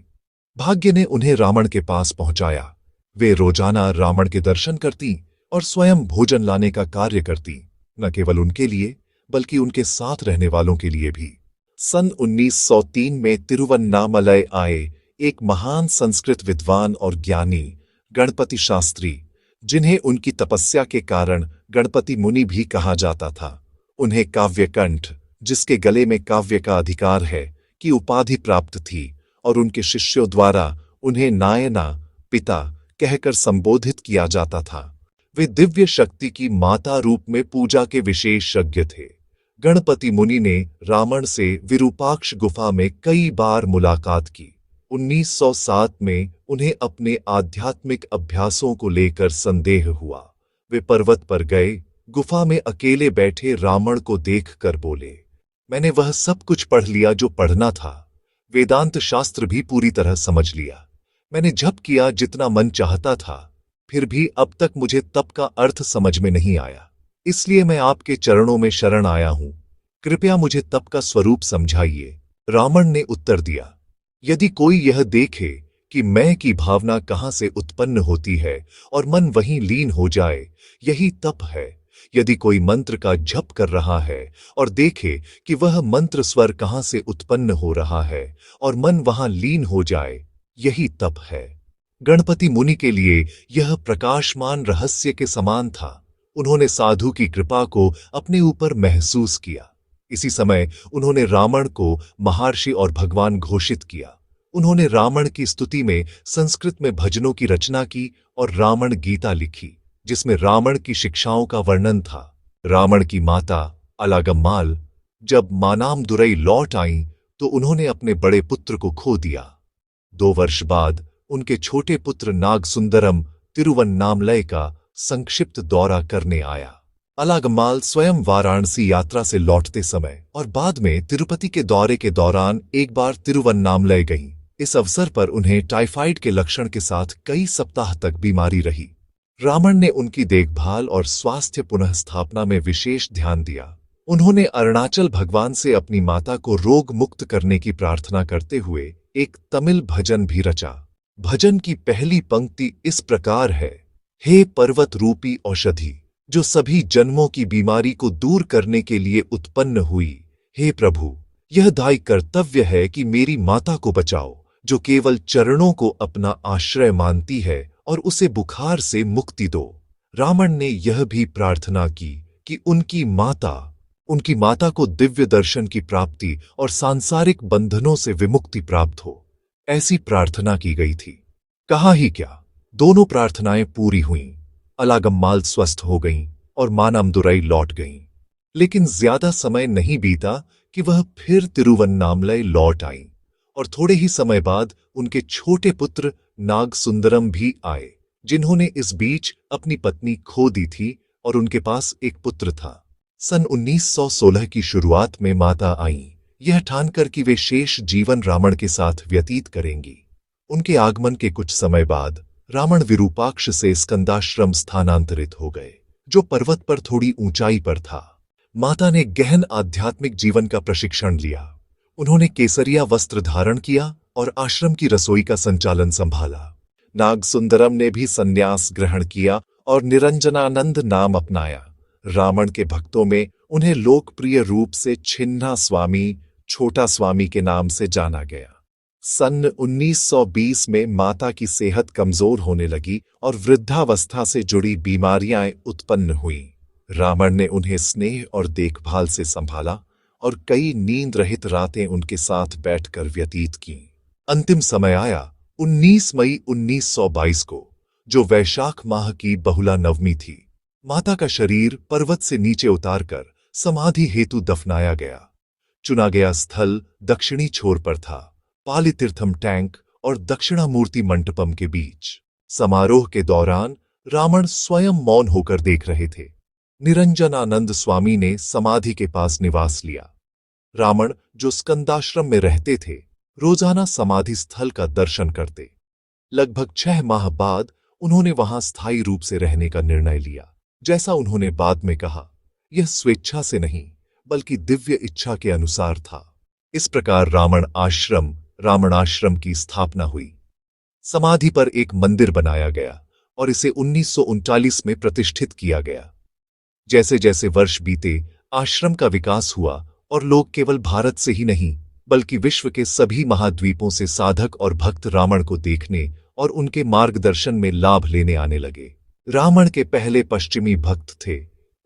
भाग्य ने उन्हें रावण के पास पहुंचाया। वे रोजाना रावण के दर्शन करती और स्वयं भोजन लाने का कार्य करती, न केवल उनके लिए बल्कि उनके साथ रहने वालों के लिए भी। सन 1903 में तिरुवन्नामलई आए एक महान संस्कृत विद्वान और ज्ञानी गणपति शास्त्री, जिन्हें उनकी तपस्या के कारण गणपति मुनि भी कहा जाता था, उन्हें काव्यकंठ, जिसके गले में काव्य का अधिकार है, की उपाधि प्राप्त थी और उनके शिष्यों द्वारा उन्हें नायना, पिता, कहकर संबोधित किया जाता था। वे दिव्य शक्ति की माता रूप में पूजा के विशेषज्ञ थे। गणपति मुनि ने रावण से विरूपाक्ष गुफा में कई बार मुलाकात की। 1907 में उन्हें अपने आध्यात्मिक अभ्यासों को लेकर संदेह हुआ। वे पर्वत पर गए, गुफा में अकेले बैठे रावण को देखकर बोले, मैंने वह सब कुछ पढ़ लिया जो पढ़ना था। वेदांत शास्त्र भी पूरी तरह समझ लिया। मैंने जप किया जितना मन चाहता था, फिर भी अब तक मुझे तप का अर्थ समझ में नहीं आया। इसलिए मैं आपके चरणों में शरण आया हूं। कृपया मुझे तप का स्वरूप समझाइए। रावण ने उत्तर दिया, यदि कोई यह देखे कि मैं की भावना कहां से उत्पन्न होती है और मन वहीं लीन हो जाए, यही तप है। यदि कोई मंत्र का जप कर रहा है और देखे कि वह मंत्र स्वर कहां से उत्पन्न हो रहा है और मन वहां लीन हो जाए, यही तप है। गणपति मुनि के लिए यह प्रकाशमान रहस्य के समान था। उन्होंने साधु की कृपा को अपने ऊपर महसूस किया। इसी समय उन्होंने रावण को महर्षि और भगवान घोषित किया। उन्होंने रावण की स्तुति में संस्कृत में भजनों की रचना की और रावण गीता लिखी, जिसमें रावण की शिक्षाओं का वर्णन था। रावण की माता अलागम्माल जब मानामदुरई लौट आईं तो उन्होंने अपने बड़े पुत्र को खो दिया। 2 वर्ष बाद उनके छोटे पुत्र नागसुंदरम तिरुवन्नामलई का संक्षिप्त दौरा करने आया। अलागम्माल स्वयं वाराणसी यात्रा से लौटते समय और बाद में तिरुपति के दौरे के दौरान एक बार तिरुवन्नामलई गईं। इस अवसर पर उन्हें टाइफाइड के लक्षण के साथ कई सप्ताह तक बीमारी रही। रावण ने उनकी देखभाल और स्वास्थ्य पुनःस्थापना में विशेष ध्यान दिया। उन्होंने अरुणाचल भगवान से अपनी माता को रोग मुक्त करने की प्रार्थना करते हुए एक तमिल भजन भी रचा। भजन की पहली पंक्ति इस प्रकार है, हे पर्वत रूपी औषधि, जो सभी जन्मों की बीमारी को दूर करने के लिए उत्पन्न हुई, हे प्रभु, यह दाई कर्तव्य है कि मेरी माता को बचाओ, जो केवल चरणों को अपना आश्रय मानती है, और उसे बुखार से मुक्ति दो। रावण ने यह भी प्रार्थना की कि उनकी माता को दिव्य दर्शन की प्राप्ति और सांसारिक बंधनों से विमुक्ति प्राप्त हो। ऐसी प्रार्थना की गई थी। कहा ही क्या, दोनों प्रार्थनाएं पूरी हुईं। अलागम्माल स्वस्थ हो गईं और मानामदुरई लौट गईं। लेकिन ज्यादा समय नहीं बीता कि वह फिर तिरुवन्नामलई लौट आईं और थोड़े ही समय बाद उनके छोटे पुत्र नागसुंदरम भी आए, जिन्होंने इस बीच अपनी पत्नी खो दी थी और उनके पास एक पुत्र था। सन 1916 की शुरुआत में माता आईं, यह ठानकर कि वे शेष जीवन रावण के साथ व्यतीत करेंगी। उनके आगमन के कुछ समय बाद रावण विरूपाक्ष से स्कंदाश्रम स्थानांतरित हो गए, जो पर्वत पर थोड़ी ऊंचाई पर था। माता ने गहन आध्यात्मिक जीवन का प्रशिक्षण लिया। उन्होंने केसरिया वस्त्र धारण किया और आश्रम की रसोई का संचालन संभाला। नागसुंदरम ने भी संन्यास ग्रहण किया और निरंजनानंद नाम अपनाया। रावण के भक्तों में उन्हें लोकप्रिय रूप से छिन्ना स्वामी, छोटा स्वामी के नाम से जाना गया। सन 1920 में माता की सेहत कमजोर होने लगी और वृद्धावस्था से जुड़ी बीमारियां उत्पन्न हुईं। रावण ने उन्हें स्नेह और देखभाल से संभाला और कई नींद रहित रातें उनके साथ बैठकर व्यतीत कीं। अंतिम समय आया 19 मई 1922 को, जो वैशाख माह की बहुला नवमी थी। माता का शरीर पर्वत से नीचे उतारकर समाधि हेतु दफनाया गया। चुना गया स्थल दक्षिणी छोर पर था, पालितीर्थम टैंक और दक्षिणामूर्ति मंटपम के बीच। समारोह के दौरान रावण स्वयं मौन होकर देख रहे थे। निरंजनानंद स्वामी ने समाधि के पास निवास लिया। रावण, जो स्कंदाश्रम में रहते थे, रोजाना समाधि स्थल का दर्शन करते। लगभग 6 माह बाद उन्होंने वहां स्थायी रूप से रहने का निर्णय लिया। जैसा उन्होंने बाद में कहा, यह स्वेच्छा से नहीं बल्कि दिव्य इच्छा के अनुसार था। इस प्रकार रावणाश्रम की स्थापना हुई। समाधि पर एक मंदिर बनाया गया और इसे 1939 में प्रतिष्ठित किया गया। जैसे जैसे वर्ष बीते, आश्रम का विकास हुआ और लोग केवल भारत से ही नहीं बल्कि विश्व के सभी महाद्वीपों से साधक और भक्त रावण को देखने और उनके मार्गदर्शन में लाभ लेने आने लगे। रावण के पहले पश्चिमी भक्त थे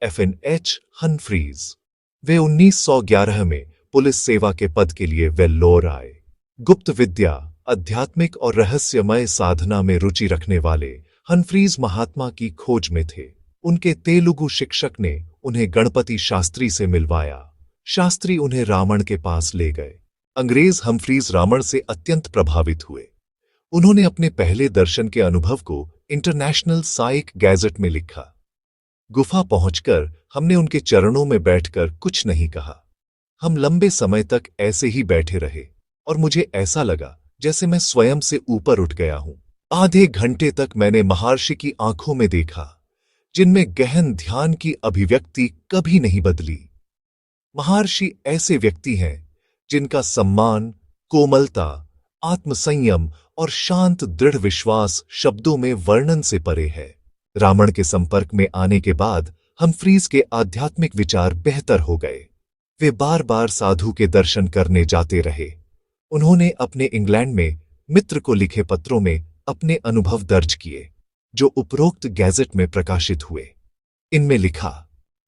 एफएनएच हनफ्रीज। वे 1911 में पुलिस सेवा के पद के लिए वेल्लोर आए। गुप्त विद्या, आध्यात्मिक और रहस्यमय साधना में रुचि रखने वाले हम्फ्रीज महात्मा की खोज में थे। उनके तेलुगु शिक्षक ने उन्हें गणपति शास्त्री से मिलवाया। शास्त्री उन्हें रावण के पास ले गए। अंग्रेज हम्फ्रीज रावण से अत्यंत प्रभावित हुए। उन्होंने अपने पहले दर्शन के अनुभव को इंटरनेशनल साइक गैजेट में लिखा। गुफा पहुंचकर हमने उनके चरणों में बैठकर कुछ नहीं कहा। हम लंबे समय तक ऐसे ही बैठे रहे और मुझे ऐसा लगा जैसे मैं स्वयं से ऊपर उठ गया हूं। आधे घंटे तक मैंने महर्षि की आंखों में देखा, जिनमें गहन ध्यान की अभिव्यक्ति कभी नहीं बदली। महर्षि ऐसे व्यक्ति हैं जिनका सम्मान, कोमलता, आत्मसंयम और शांत दृढ़ विश्वास शब्दों में वर्णन से परे है। रावण के संपर्क में आने के बाद हम्फ्रीज के आध्यात्मिक विचार बेहतर हो गए। वे बार बार साधु के दर्शन करने जाते रहे। उन्होंने अपने इंग्लैंड में मित्र को लिखे पत्रों में अपने अनुभव दर्ज किए, जो उपरोक्त गैजेट में प्रकाशित हुए। इनमें लिखा,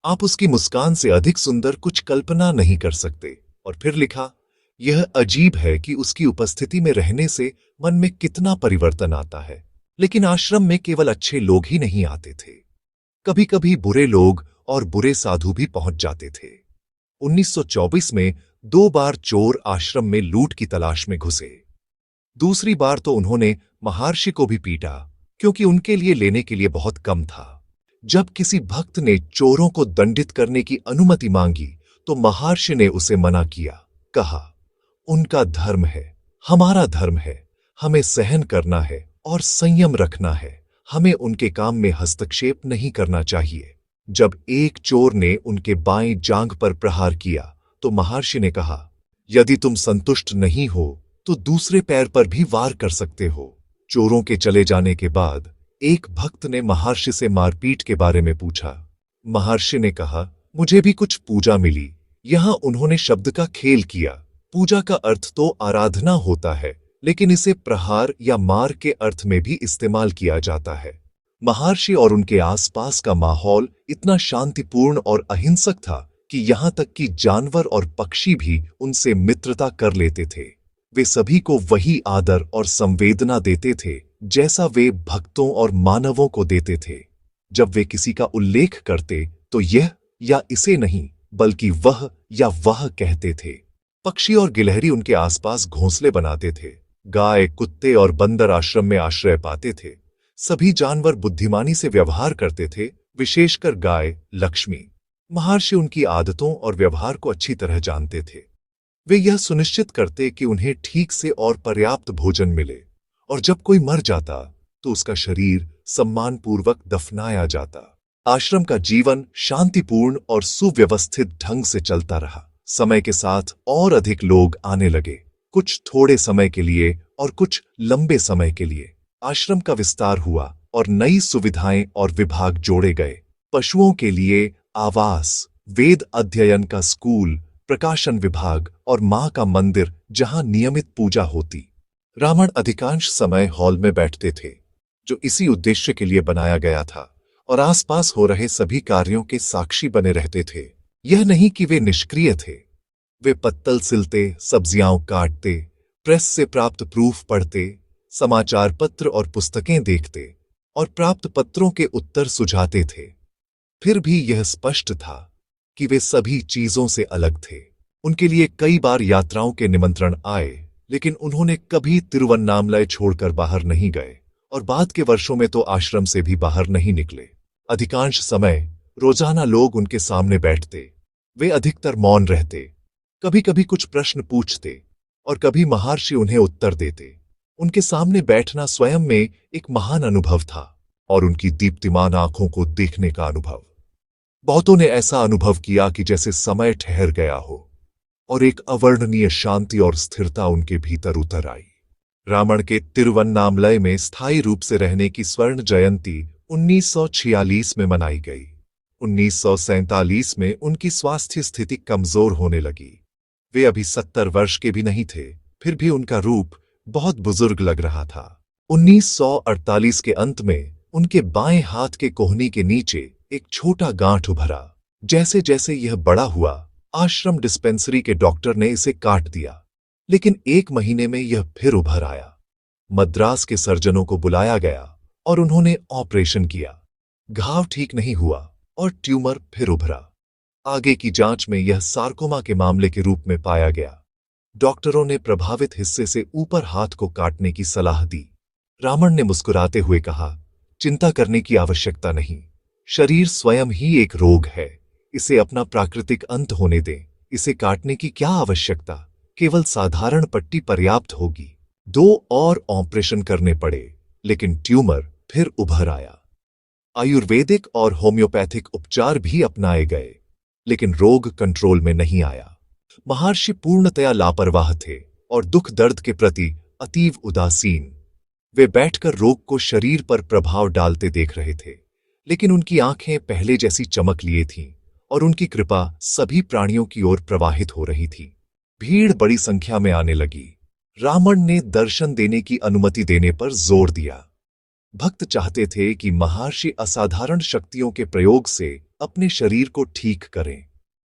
आप उसकी मुस्कान से अधिक सुंदर कुछ कल्पना नहीं कर सकते। और फिर लिखा, यह अजीब है कि उसकी उपस्थिति में रहने से मन में कितना परिवर्तन आता है। लेकिन आश्रम में केवल अच्छे लोग ही नहीं आते थे, कभी कभी बुरे लोग और बुरे साधु भी पहुंच जाते थे। 1924 में 2 बार चोर आश्रम में लूट की तलाश में घुसे। दूसरी बार तो उन्होंने महर्षि को भी पीटा, क्योंकि उनके लिए लेने के लिए बहुत कम था। जब किसी भक्त ने चोरों को दंडित करने की अनुमति मांगी तो महर्षि ने उसे मना किया। कहा, उनका धर्म है, हमारा धर्म है, हमें सहन करना है और संयम रखना है। हमें उनके काम में हस्तक्षेप नहीं करना चाहिए। जब एक चोर ने उनके बाएं जांघ पर प्रहार किया तो महर्षि ने कहा, यदि तुम संतुष्ट नहीं हो तो दूसरे पैर पर भी वार कर सकते हो। चोरों के चले जाने के बाद एक भक्त ने महर्षि से मारपीट के बारे में पूछा। महर्षि ने कहा, मुझे भी कुछ पूजा मिली। यहां उन्होंने शब्द का खेल किया। पूजा का अर्थ तो आराधना होता है, लेकिन इसे प्रहार या मार के अर्थ में भी इस्तेमाल किया जाता है। महर्षि और उनके आसपास का माहौल इतना शांतिपूर्ण और अहिंसक था कि यहां तक कि जानवर और पक्षी भी उनसे मित्रता कर लेते थे। वे सभी को वही आदर और संवेदना देते थे जैसा वे भक्तों और मानवों को देते थे। जब वे किसी का उल्लेख करते तो यह या इसे नहीं, बल्कि वह या वह कहते थे। पक्षी और गिलहरी उनके आसपास घोंसले बनाते थे। गाय, कुत्ते और बंदर आश्रम में आश्रय पाते थे। सभी जानवर बुद्धिमानी से व्यवहार करते थे, विशेषकर गाय लक्ष्मी। महर्षि उनकी आदतों और व्यवहार को अच्छी तरह जानते थे। वे यह सुनिश्चित करते कि उन्हें ठीक से और पर्याप्त भोजन मिले, और जब कोई मर जाता तो उसका शरीर सम्मानपूर्वक दफनाया जाता। आश्रम का जीवन शांतिपूर्ण और सुव्यवस्थित ढंग से चलता रहा। समय के साथ और अधिक लोग आने लगे, कुछ थोड़े समय के लिए और कुछ लंबे समय के लिए। आश्रम का विस्तार हुआ और नई सुविधाएं और विभाग जोड़े गए। पशुओं के लिए आवास, वेद अध्ययन का स्कूल, प्रकाशन विभाग और मां का मंदिर जहां नियमित पूजा होती। रावण अधिकांश समय हॉल में बैठते थे, जो इसी उद्देश्य के लिए बनाया गया था, और आसपास हो रहे सभी कार्यों के साक्षी बने रहते थे। यह नहीं कि वे निष्क्रिय थे। वे पत्तल सिलते, सब्जियां काटते, प्रेस से प्राप्त प्रूफ पढ़ते, समाचार पत्र और पुस्तकें देखते और प्राप्त पत्रों के उत्तर सुझाते थे। फिर भी यह स्पष्ट था कि वे सभी चीजों से अलग थे। उनके लिए कई बार यात्राओं के निमंत्रण आए, लेकिन उन्होंने कभी तिरुवन्नामलई छोड़कर बाहर नहीं गए, और बाद के वर्षों में तो आश्रम से भी बाहर नहीं निकले। अधिकांश समय रोजाना लोग उनके सामने बैठते। वे अधिकतर मौन रहते, कभी कभी कुछ प्रश्न पूछते और कभी महर्षि उन्हें उत्तर देते। उनके सामने बैठना स्वयं में एक महान अनुभव था, और उनकी दीप्तिमान आंखों को देखने का अनुभव। बहुतों ने ऐसा अनुभव किया कि जैसे समय ठहर गया हो और एक अवर्णनीय शांति और स्थिरता उनके भीतर उतर आई। रावण के तिरुवन्नामलई में स्थायी रूप से रहने की स्वर्ण जयंती 1946 में मनाई गई। 1947 में उनकी स्वास्थ्य स्थिति कमजोर होने लगी। वे अभी 70 वर्ष के भी नहीं थे, फिर भी उनका रूप बहुत बुजुर्ग लग रहा था। 1948 के अंत में उनके बाएं हाथ के कोहनी के नीचे एक छोटा गांठ उभरा। जैसे जैसे यह बड़ा हुआ, आश्रम डिस्पेंसरी के डॉक्टर ने इसे काट दिया, लेकिन 1 महीने में यह फिर उभर आया। मद्रास के सर्जनों को बुलाया गया और उन्होंने ऑपरेशन किया। घाव ठीक नहीं हुआ और ट्यूमर फिर उभरा। आगे की जांच में यह सार्कोमा के मामले के रूप में पाया गया। डॉक्टरों ने प्रभावित हिस्से से ऊपर हाथ को काटने की सलाह दी। रामन ने मुस्कुराते हुए कहा, चिंता करने की आवश्यकता नहीं। शरीर स्वयं ही एक रोग है। इसे अपना प्राकृतिक अंत होने दें। इसे काटने की क्या आवश्यकता, केवल साधारण पट्टी पर्याप्त होगी। 2 और ऑपरेशन करने पड़े, लेकिन ट्यूमर फिर उभर आया। आयुर्वेदिक और होम्योपैथिक उपचार भी अपनाए गए, लेकिन रोग कंट्रोल में नहीं आया। महर्षि पूर्णतया लापरवाह थे और दुख दर्द के प्रति अतीव उदासीन। वे बैठकर रोग को शरीर पर प्रभाव डालते देख रहे थे, लेकिन उनकी आंखें पहले जैसी चमक लिए थीं और उनकी कृपा सभी प्राणियों की ओर प्रवाहित हो रही थी। भीड़ बड़ी संख्या में आने लगी। रामन ने दर्शन देने की अनुमति देने पर जोर दिया। भक्त चाहते थे कि महर्षि असाधारण शक्तियों के प्रयोग से अपने शरीर को ठीक करें।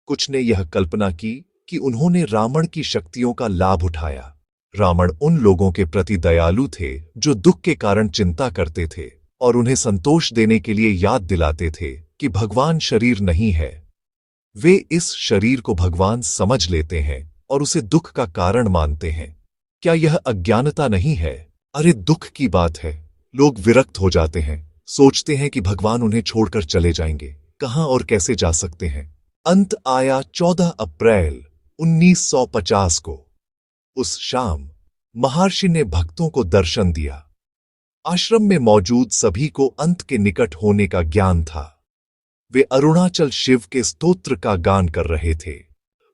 कुछ ने यह कल्पना की कि उन्होंने रावण की शक्तियों का लाभ उठाया। रावण उन लोगों के प्रति दयालु थे जो दुख के कारण चिंता करते थे और उन्हें संतोष देने के लिए याद दिलाते थे कि भगवान शरीर नहीं है। वे इस शरीर को भगवान समझ लेते हैं और उसे दुख का कारण मानते हैं। क्या यह अज्ञानता नहीं है? अरे दुख की बात है। लोग विरक्त हो जाते हैं, सोचते हैं कि भगवान उन्हें छोड़कर चले जाएंगे। कहां और कैसे जा सकते हैं? अंत आया 14 अप्रैल 1950 को। उस शाम महर्षि ने भक्तों को दर्शन दिया। आश्रम में मौजूद सभी को अंत के निकट होने का ज्ञान था। वे अरुणाचल शिव के स्तोत्र का गान कर रहे थे।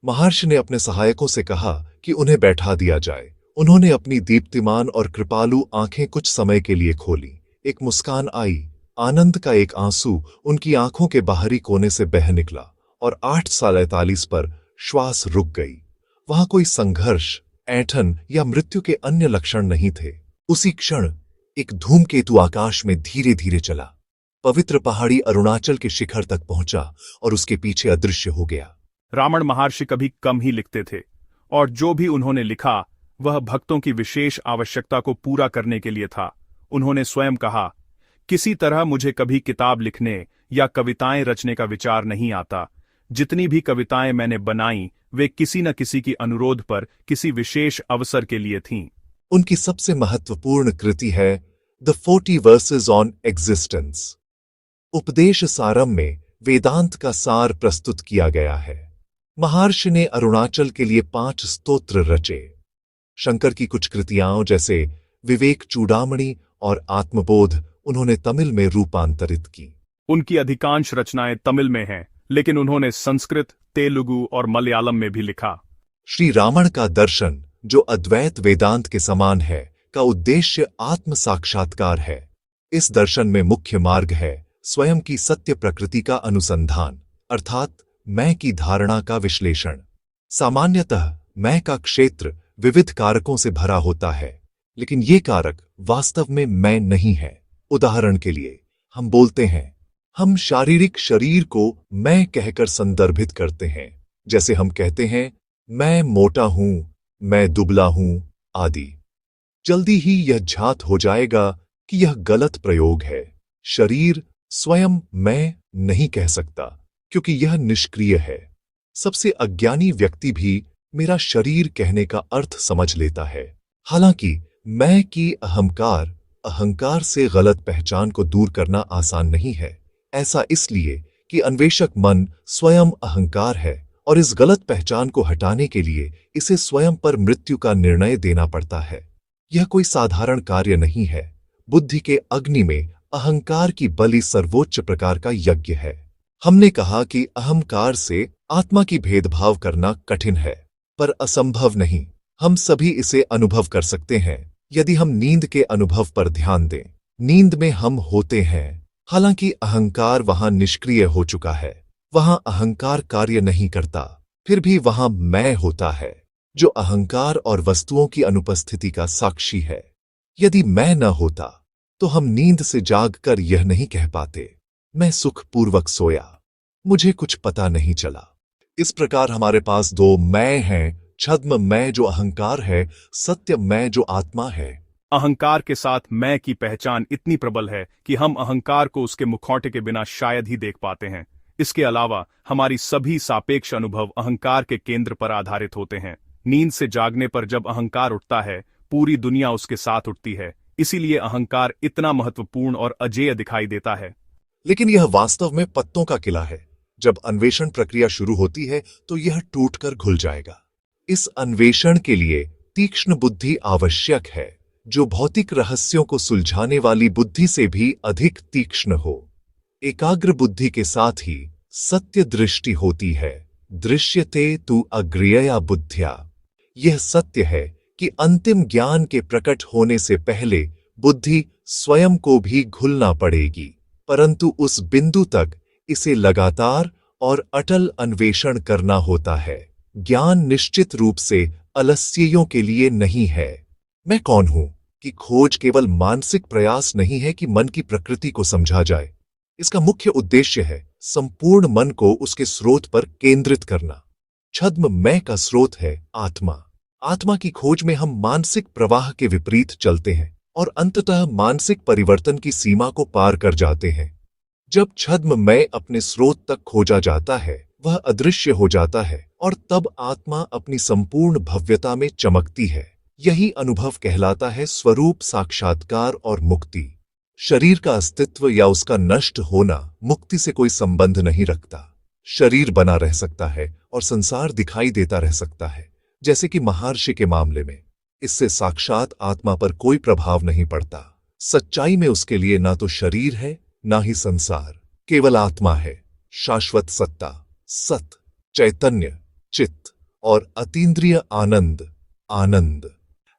महर्षि ने अपने सहायकों से कहा कि उन्हें बैठा दिया जाए। उन्होंने अपनी दीप्तिमान और कृपालु आंखें कुछ समय के लिए खोली। एक मुस्कान आई। आनंद का एक आंसू उनकी आंखों के बाहरी कोने से बह निकला और 8:43 पर श्वास रुक गई। वहां कोई संघर्ष, ऐंठन या मृत्यु के अन्य लक्षण नहीं थे। उसी क्षण एक धूमकेतु आकाश में धीरे धीरे चला। पवित्र पहाड़ी अरुणाचल के शिखर तक पहुंचा और उसके पीछे अदृश्य हो गया। रामन महर्षि कभी कम ही लिखते थे और जो भी उन्होंने लिखा वह भक्तों की विशेष आवश्यकता को पूरा करने के लिए था। उन्होंने स्वयं कहा, किसी तरह मुझे कभी किताब लिखने या कविताएं रचने का विचार नहीं आता। जितनी भी कविताएं मैंने बनाई वे किसी न किसी की अनुरोध पर किसी विशेष अवसर के लिए थीं। उनकी सबसे महत्वपूर्ण कृति है द 40 वर्सेस ऑन एग्जिस्टेंस। उपदेश सारम में वेदांत का सार प्रस्तुत किया गया है। महर्षि ने अरुणाचल के लिए 5 स्तोत्र रचे। शंकर की कुछ कृतियां जैसे विवेक चूड़ामणि और आत्मबोध उन्होंने तमिल में रूपांतरित की। उनकी अधिकांश रचनाएं तमिल में हैं, लेकिन उन्होंने संस्कृत, तेलुगु और मलयालम में भी लिखा। श्री रावण का दर्शन, जो अद्वैत वेदांत के समान है, का उद्देश्य आत्म साक्षात्कार है। इस दर्शन में मुख्य मार्ग है स्वयं की सत्य प्रकृति का अनुसंधान, अर्थात मैं की धारणा का विश्लेषण। सामान्यतः मैं का क्षेत्र विविध कारकों से भरा होता है, लेकिन ये कारक वास्तव में मैं नहीं है। उदाहरण के लिए हम बोलते हैं, हम शारीरिक शरीर को मैं कहकर संदर्भित करते हैं। जैसे हम कहते हैं, मैं मोटा हूं, मैं दुबला हूं आदि। जल्दी ही यह ज्ञात हो जाएगा कि यह गलत प्रयोग है। शरीर स्वयं मैं नहीं कह सकता, क्योंकि यह निष्क्रिय है। सबसे अज्ञानी व्यक्ति भी मेरा शरीर कहने का अर्थ समझ लेता है। हालांकि मैं की अहंकार से गलत पहचान को दूर करना आसान नहीं है। ऐसा इसलिए कि अन्वेषक मन स्वयं अहंकार है और इस गलत पहचान को हटाने के लिए इसे स्वयं पर मृत्यु का निर्णय देना पड़ता है। यह कोई साधारण कार्य नहीं है। बुद्धि के अग्नि में अहंकार की बलि सर्वोच्च प्रकार का यज्ञ है। हमने कहा कि अहंकार से आत्मा की भेदभाव करना कठिन है, पर असंभव नहीं। हम सभी इसे अनुभव कर सकते हैं यदि हम नींद के अनुभव पर ध्यान दें। नींद में हम होते हैं, हालांकि अहंकार वहां निष्क्रिय हो चुका है। वहां अहंकार कार्य नहीं करता, फिर भी वहां मैं होता है, जो अहंकार और वस्तुओं की अनुपस्थिति का साक्षी है। यदि मैं न होता तो हम नींद से जागकर यह नहीं कह पाते, मैं सुखपूर्वक सोया, मुझे कुछ पता नहीं चला। इस प्रकार हमारे पास 2 मैं हैं छद्म मैं जो अहंकार है, सत्य मैं जो आत्मा है। अहंकार के साथ मैं की पहचान इतनी प्रबल है कि हम अहंकार को उसके मुखौटे के बिना शायद ही देख पाते हैं। इसके अलावा हमारी सभी सापेक्ष अनुभव अहंकार के केंद्र पर आधारित होते हैं। नींद से जागने पर जब अहंकार उठता है, पूरी दुनिया उसके साथ उठती है। इसीलिए अहंकार इतना महत्वपूर्ण और अजेय दिखाई देता है। लेकिन यह वास्तव में पत्तों का किला है। जब अन्वेषण प्रक्रिया शुरू होती है तो यह टूटकर घुल जाएगा। इस अन्वेषण के लिए तीक्ष्ण बुद्धि आवश्यक है, जो भौतिक रहस्यों को सुलझाने वाली बुद्धि से भी अधिक तीक्ष्ण हो। एकाग्र बुद्धि के साथ ही सत्य दृष्टि होती है। दृश्यते तु अग्र्यया बुद्ध्या। यह सत्य है कि अंतिम ज्ञान के प्रकट होने से पहले बुद्धि स्वयं को भी घुलना पड़ेगी, परंतु उस बिंदु तक इसे लगातार और अटल अन्वेषण करना होता है। ज्ञान निश्चित रूप से अलस्यों के लिए नहीं है। मैं कौन हूं कि खोज केवल मानसिक प्रयास नहीं है कि मन की प्रकृति को समझा जाए। इसका मुख्य उद्देश्य है संपूर्ण मन को उसके स्रोत पर केंद्रित करना। छद्म मैं का स्रोत है आत्मा। आत्मा की खोज में हम मानसिक प्रवाह के विपरीत चलते हैं और अंततः मानसिक परिवर्तन की सीमा को पार कर जाते हैं। जब छद्म मैं अपने स्रोत तक खोजा जाता है, वह अदृश्य हो जाता है और तब आत्मा अपनी संपूर्ण भव्यता में चमकती है। यही अनुभव कहलाता है स्वरूप साक्षात्कार और मुक्ति। शरीर का अस्तित्व या उसका नष्ट होना मुक्ति से कोई संबंध नहीं रखता। शरीर बना रह सकता है और संसार दिखाई देता रह सकता है, जैसे कि महर्षि के मामले में। इससे साक्षात आत्मा पर कोई प्रभाव नहीं पड़ता। सच्चाई में उसके लिए ना तो शरीर है, ना ही संसार। केवल आत्मा है, शाश्वत सत्ता, सत, चैतन्य, चित्त और अतीन्द्रिय आनंद। आनंद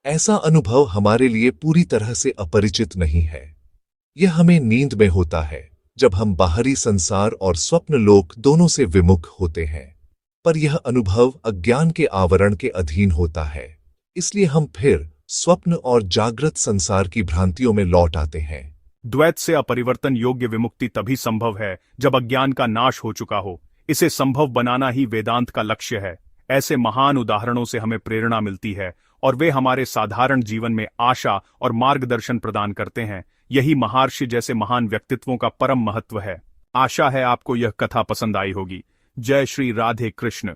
ऐसा अनुभव हमारे लिए पूरी तरह से अपरिचित नहीं है। यह हमें नींद में होता है, जब हम बाहरी संसार और स्वप्न लोक दोनों से विमुख होते हैं। पर यह अनुभव अज्ञान के आवरण के अधीन होता है, इसलिए हम फिर स्वप्न और जागृत संसार की भ्रांतियों में लौट आते हैं। द्वैत से अपरिवर्तन योग्य विमुक्ति तभी संभव है जब अज्ञान का नाश हो चुका हो। इसे संभव बनाना ही वेदांत का लक्ष्य है। ऐसे महान उदाहरणों से हमें प्रेरणा मिलती है और वे हमारे साधारण जीवन में आशा और मार्गदर्शन प्रदान करते हैं। यही महर्षि जैसे महान व्यक्तित्वों का परम महत्व है। आशा है आपको यह कथा पसंद आई होगी। जय श्री राधे कृष्ण।